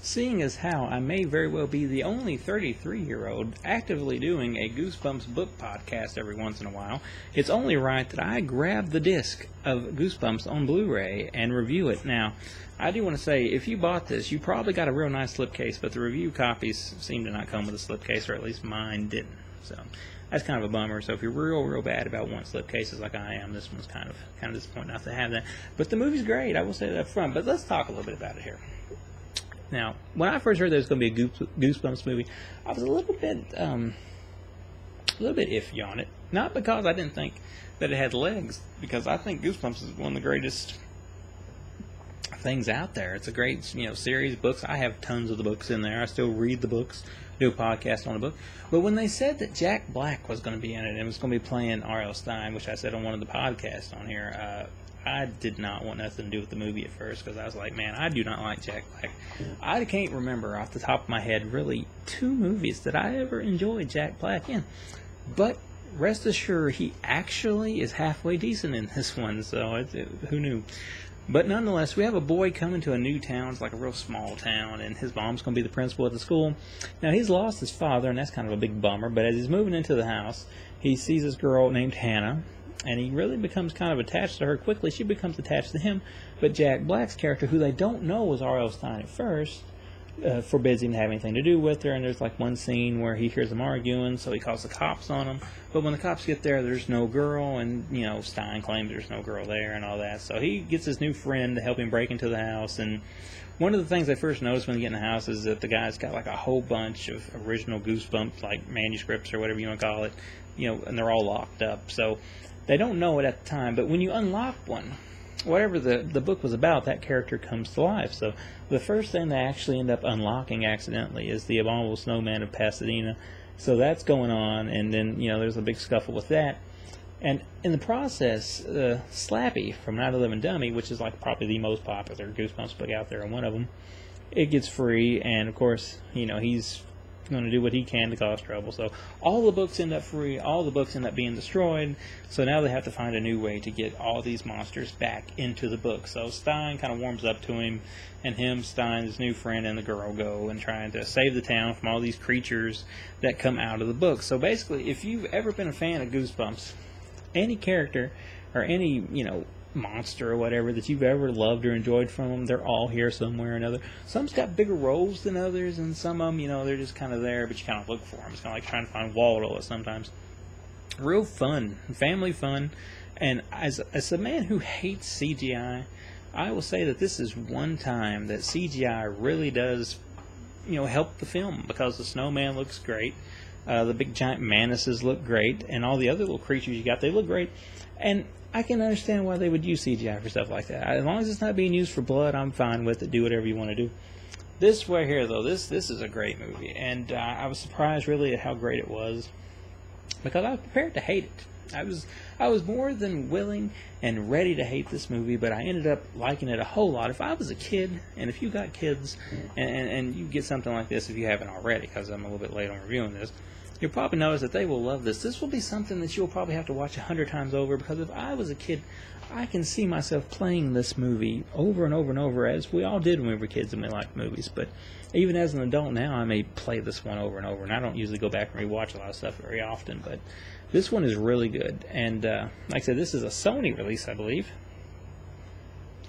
Seeing as how I may very well be the only 33-year-old actively doing a Goosebumps book podcast every once in a while, it's only right that I grab the disc of Goosebumps on Blu-ray and review it. Now, I do want to say, if you bought this, you probably got a real nice slipcase, but the review copies seem to not come with a slipcase, or at least mine didn't. So that's kind of a bummer. So if you're real bad about wanting slipcases like I am, this one's kind of disappointing not to have that. But the movie's great, I will say that up front. But let's talk a little bit about it here. Now, when I first heard there was going to be a Goosebumps movie, I was a little bit iffy on it. Not because I didn't think that it had legs, because I think Goosebumps is one of the greatest things out there. It's a great, series of books. I have tons of the books in there. I still read the books, do a podcast on the book. But when they said that Jack Black was going to be in it and was going to be playing R.L. Stine, which I said on one of the podcasts on here, I did not want nothing to do with the movie at first, because I was like, man, I do not like Jack Black. I can't remember off the top of my head really two movies that I ever enjoyed Jack Black in. But rest assured, he actually is halfway decent in this one, so who knew? But nonetheless, we have a boy coming to a new town. It's like a real small town, and his mom's going to be the principal at the school. Now, he's lost his father, and that's kind of a big bummer, but as he's moving into the house, he sees this girl named Hannah, and he really becomes kind of attached to her quickly. She becomes attached to him. But Jack Black's character, who they don't know was R.L. Stine at first, forbids him to have anything to do with her. And there's like one scene where he hears them arguing, so he calls the cops on them. But when the cops get there, there's no girl, and, Stine claims there's no girl there and all that. So he gets his new friend to help him break into the house. And one of the things I first noticed when they get in the house is that the guy's got like a whole bunch of original Goosebumps, like manuscripts or whatever you want to call it, and they're all locked up. So they don't know it at the time, but when you unlock one, whatever the book was about, that character comes to life. So the first thing they actually end up unlocking accidentally is the Abominable Snowman of Pasadena. So that's going on, and then, there's a big scuffle with that. And in the process, Slappy from Night of the Living Dummy, which is like probably the most popular Goosebumps book out there, and one of them, it gets free, and of course, he's going to do what he can to cause trouble. So all the books end up free, all the books end up being destroyed, so now they have to find a new way to get all these monsters back into the book. So Stine kind of warms up to him, and Stine, his new friend, and the girl go and trying to save the town from all these creatures that come out of the book. So basically, if you've ever been a fan of Goosebumps, any character or any, monster or whatever that you've ever loved or enjoyed from them, they're all here somewhere or another. Some's got bigger roles than others, and some of them, they're just kind of there, but you kind of look for them. It's kind of like trying to find Waldo sometimes. Real fun, family fun, and as a man who hates CGI, I will say that this is one time that CGI really does, help the film, because the snowman looks great, the big giant manises look great, and all the other little creatures you got, they look great, and I can understand why they would use CGI for stuff like that. As long as it's not being used for blood, I'm fine with it. Do whatever you want to do. This right here, though, this is a great movie, and I was surprised really at how great it was, because I was prepared to hate it. I was more than willing and ready to hate this movie, but I ended up liking it a whole lot. If I was a kid, and if you got kids, and you get something like this, if you haven't already, because I'm a little bit late on reviewing this, you'll probably notice that they will love this. This will be something that you'll probably have to watch 100 times over, because if I was a kid, I can see myself playing this movie over and over and over, as we all did when we were kids and we liked movies. But even as an adult now, I may play this one over and over, and I don't usually go back and rewatch a lot of stuff very often, but this one is really good. And like I said, this is a Sony release, I believe.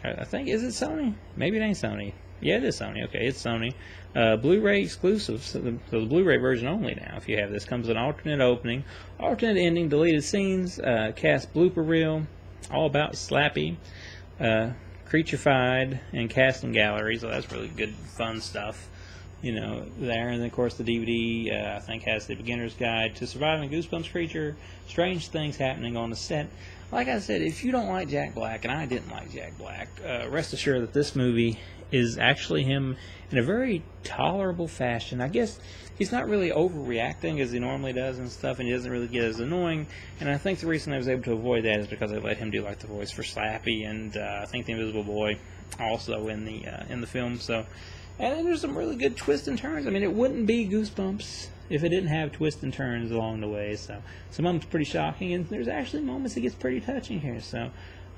I think, is it Sony? Maybe it ain't Sony. Yeah, it is Sony. Okay, it's Sony. Blu-ray exclusive, so the Blu-ray version only now. If you have this, comes with an alternate opening, alternate ending, deleted scenes, cast blooper reel, all about Slappy, Creaturefied, and casting gallery. So that's really good, fun stuff, there. And then, of course, the DVD, I think, has the beginner's guide to surviving a Goosebumps creature, strange things happening on the set. Like I said, if you don't like Jack Black, and I didn't like Jack Black, rest assured that this movie is actually him in a very tolerable fashion. I guess he's not really overreacting as he normally does and stuff, and he doesn't really get as annoying. And I think the reason I was able to avoid that is because they let him do like the voice for Slappy, and I think the Invisible Boy also in the film. So, and then there's some really good twists and turns. I mean, it wouldn't be Goosebumps if it didn't have twists and turns along the way. So some of them's pretty shocking, and there's actually moments that gets pretty touching here. So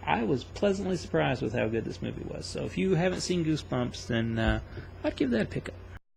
I was pleasantly surprised with how good this movie was. So if you haven't seen Goosebumps, then I'd give that a pick up.